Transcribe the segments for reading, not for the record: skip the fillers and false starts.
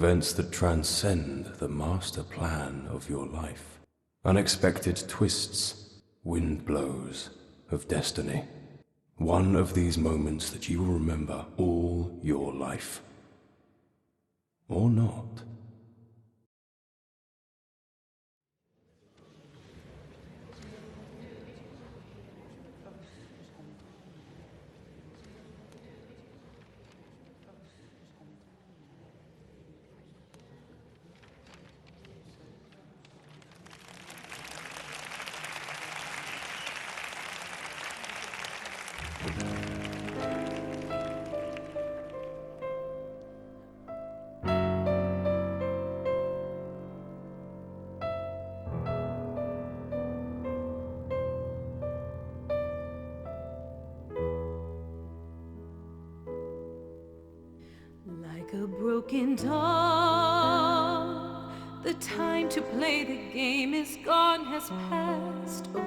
events that transcend the master plan of your life. Unexpected twists, wind blows of destiny. One of these moments that you will remember all your life. Or not. Like a broken doll, the time to play the game is gone, has passed away.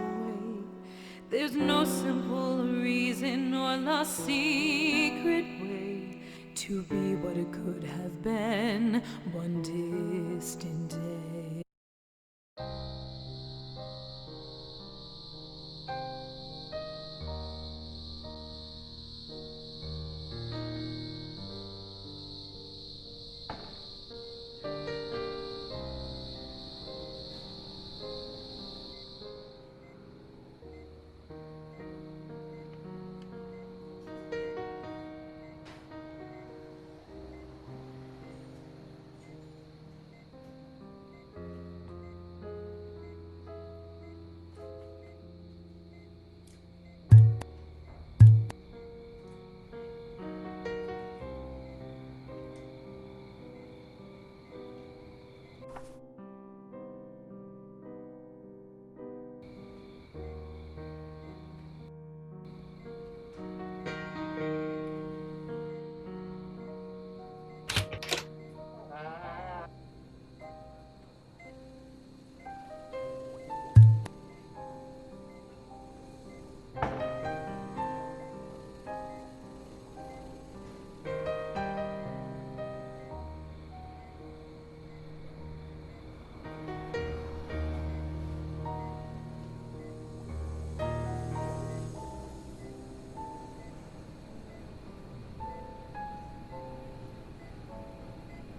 There's no simple reason or lost secret way to be what it could have been one distant day.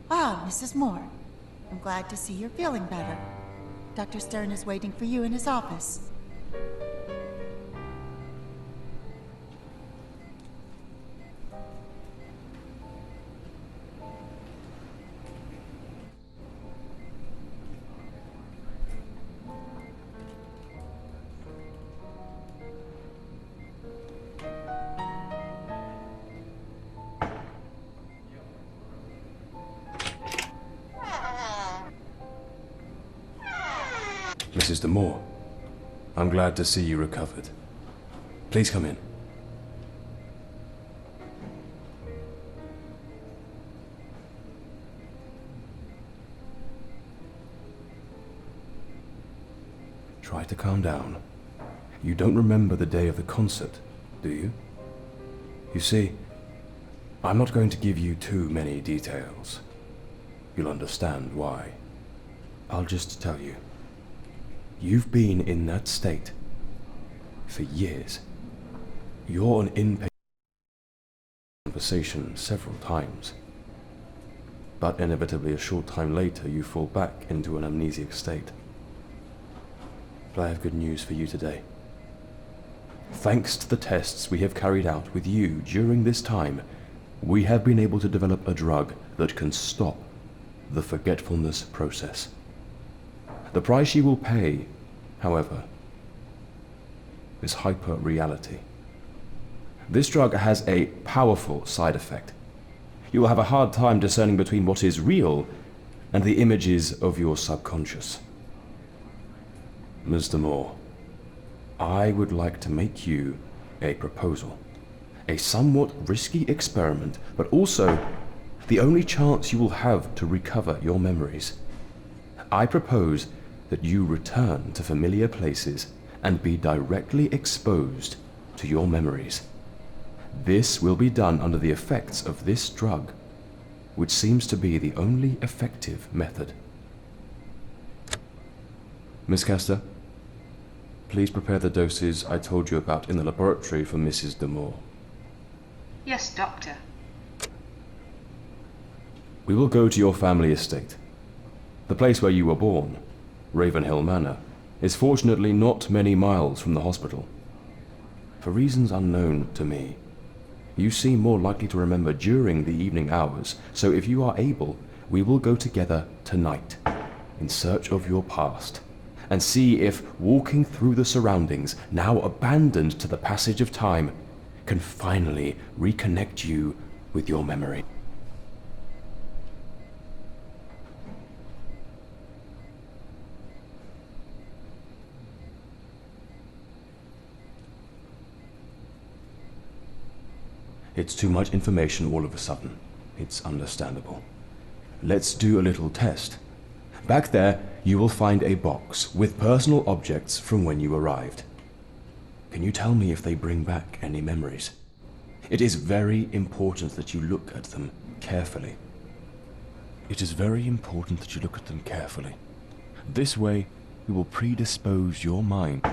Ah, Mrs. Moore. I'm glad to see you're feeling better. Dr. Stern is waiting for you in his office. Mrs. de Moore, I'm glad to see you recovered. Please come in. Try to calm down. You don't remember the day of the concert, do you? You see, I'm not going to give you too many details. You'll understand why. I'll just tell you. You've been in that state for years. You're an inpatient conversation several times. But inevitably a short time later you fall back into an amnesic state. But I have good news for you today. Thanks to the tests we have carried out with you during this time, we have been able to develop a drug that can stop the forgetfulness process. The price you will pay, however, is hyper-reality. This drug has a powerful side effect. You will have a hard time discerning between what is real and the images of your subconscious. Mr. Moore, I would like to make you a proposal. A somewhat risky experiment, but also the only chance you will have to recover your memories. I propose that you return to familiar places and be directly exposed to your memories. This will be done under the effects of this drug which seems to be the only effective method. Miss Kester, please prepare the doses I told you about in the laboratory for Mrs. D'Amour. Yes, Doctor. We will go to your family estate. The place where you were born, Ravenhill Manor, is fortunately not many miles from the hospital. For reasons unknown to me, you seem more likely to remember during the evening hours, so if you are able, we will go together tonight in search of your past and see if walking through the surroundings, now abandoned to the passage of time, can finally reconnect you with your memory. It's too much information all of a sudden. It's understandable. Let's do a little test. Back there, you will find a box with personal objects from when you arrived. Can you tell me if they bring back any memories? It is very important that you look at them carefully. It is very important that you look at them carefully. This way, we will predispose your mind.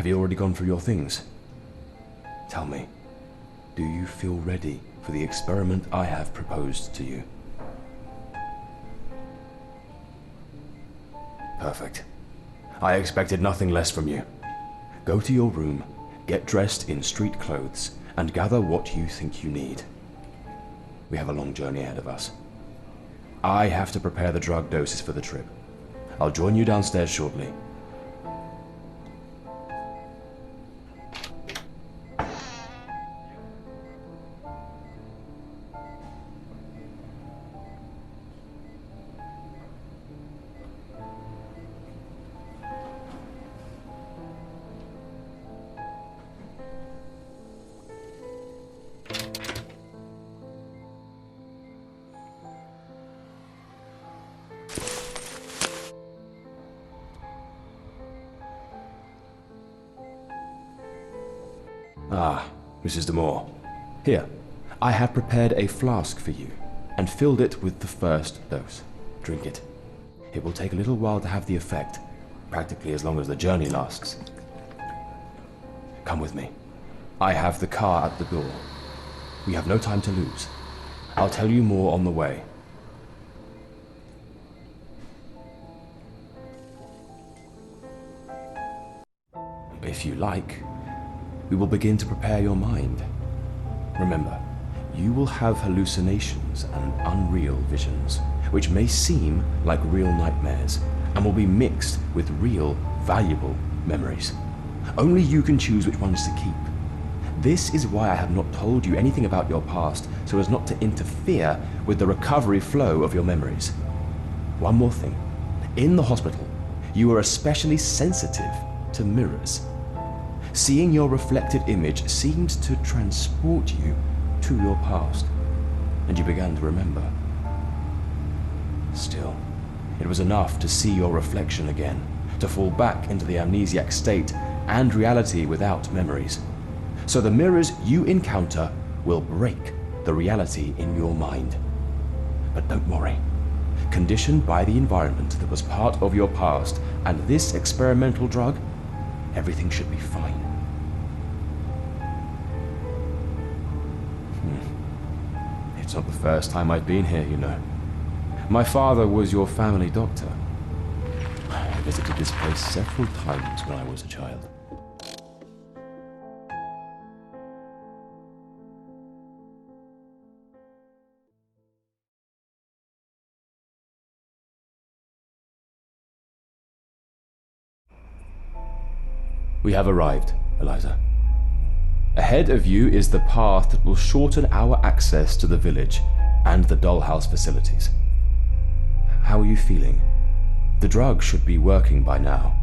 Have you already gone through your things? Tell me, do you feel ready for the experiment I have proposed to you? Perfect. I expected nothing less from you. Go to your room, get dressed in street clothes, and gather what you think you need. We have a long journey ahead of us. I have to prepare the drug doses for the trip. I'll join you downstairs shortly. Mrs. D'Amour. Here, I have prepared a flask for you and filled it with the first dose. Drink it. It will take a little while to have the effect, practically as long as the journey lasts. Come with me. I have the car at the door. We have no time to lose. I'll tell you more on the way. If you like, we will begin to prepare your mind. Remember, you will have hallucinations and unreal visions, which may seem like real nightmares, and will be mixed with real, valuable memories. Only you can choose which ones to keep. This is why I have not told you anything about your past, so as not to interfere with the recovery flow of your memories. One more thing. In the hospital, you are especially sensitive to mirrors. Seeing your reflected image seemed to transport you to your past, and you began to remember. Still, it was enough to see your reflection again, to fall back into the amnesiac state and reality without memories. So the mirrors you encounter will break the reality in your mind. But don't worry. Conditioned by the environment that was part of your past and this experimental drug, everything should be fine. It's not the first time I've been here, you know. My father was your family doctor. I visited this place several times when I was a child. We have arrived, Eliza. Ahead of you is the path that will shorten our access to the village and the Dollhouse facilities. How are you feeling? The drug should be working by now.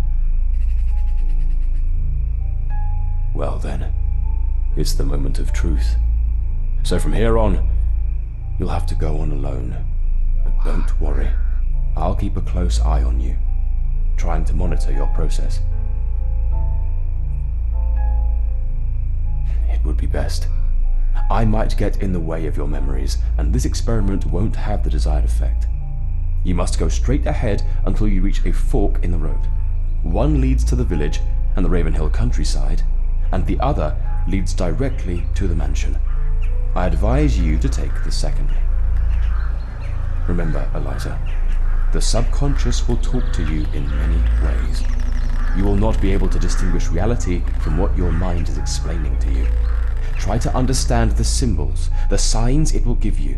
Well then, it's the moment of truth. So from here on, you'll have to go on alone. But don't worry, I'll keep a close eye on you, trying to monitor your process. It would be best. I might get in the way of your memories, and this experiment won't have the desired effect. You must go straight ahead until you reach a fork in the road. One leads to the village and the Ravenhill countryside, and the other leads directly to the mansion. I advise you to take the second. Remember, Eliza, the subconscious will talk to you in many ways. You will not be able to distinguish reality from what your mind is explaining to you. Try to understand the symbols, the signs it will give you.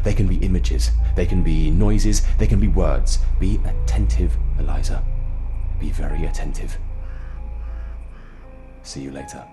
They can be images, they can be noises, they can be words. Be attentive, Eliza. Be very attentive. See you later.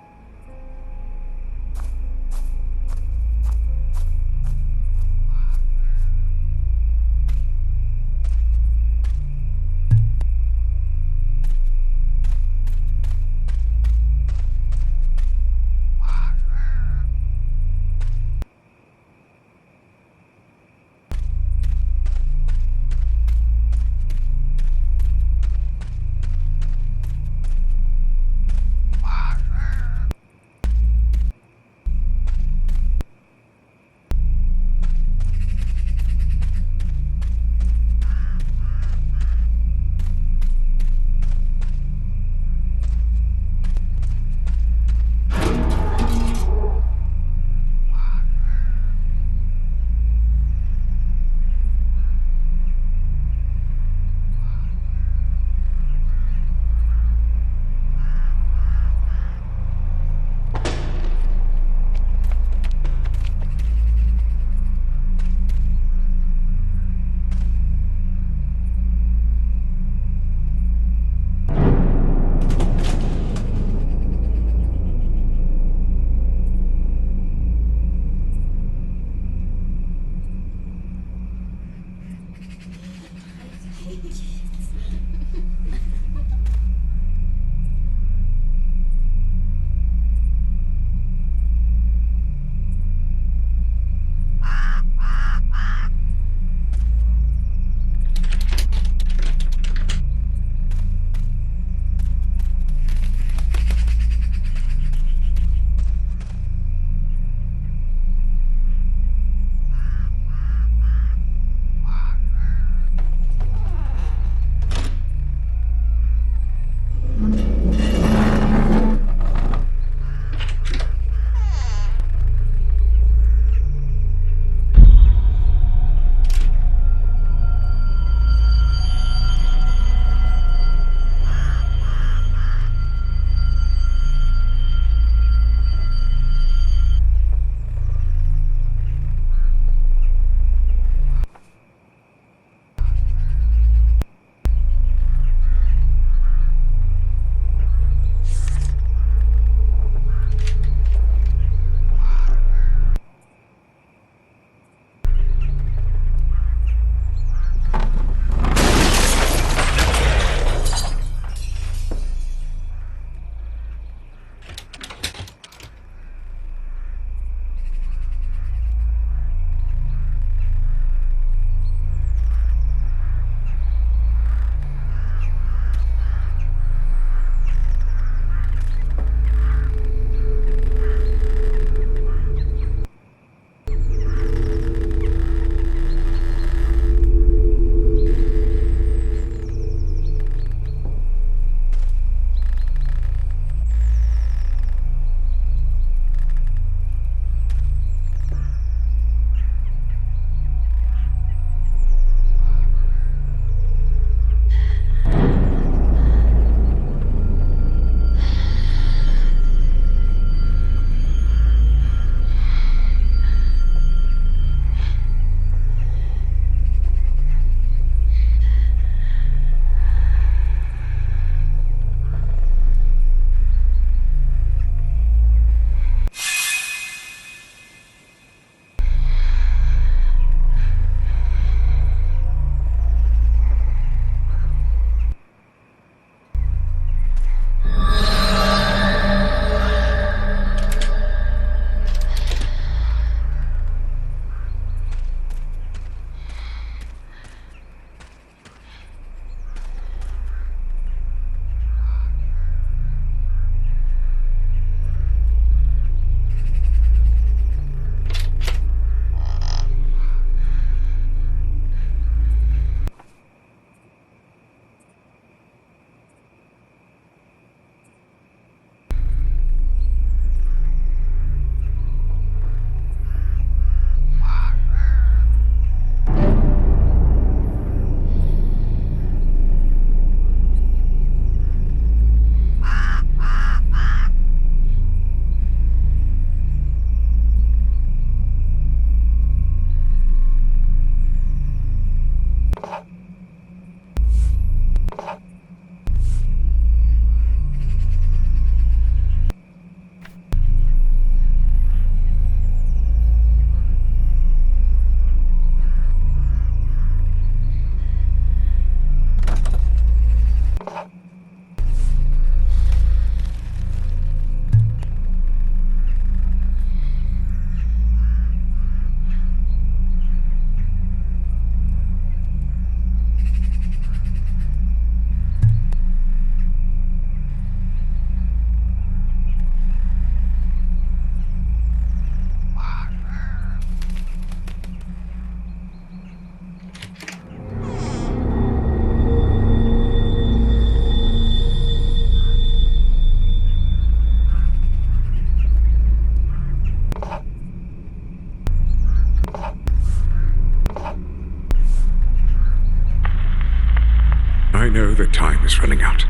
that time is running out.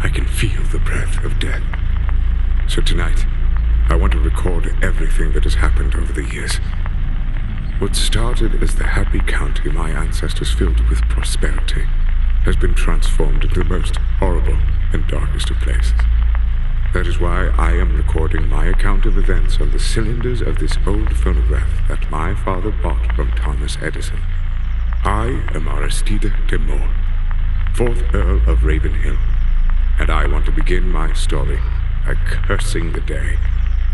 I can feel the breath of death. So tonight, I want to record everything that has happened over the years. What started as the happy county my ancestors filled with prosperity has been transformed into the most horrible and darkest of places. That is why I am recording my account of events on the cylinders of this old phonograph that my father bought from Thomas Edison. I am Aristide de Moore, 4th Earl of Ravenhill, and I want to begin my story by cursing the day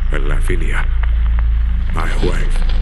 when Lavinia, my wife,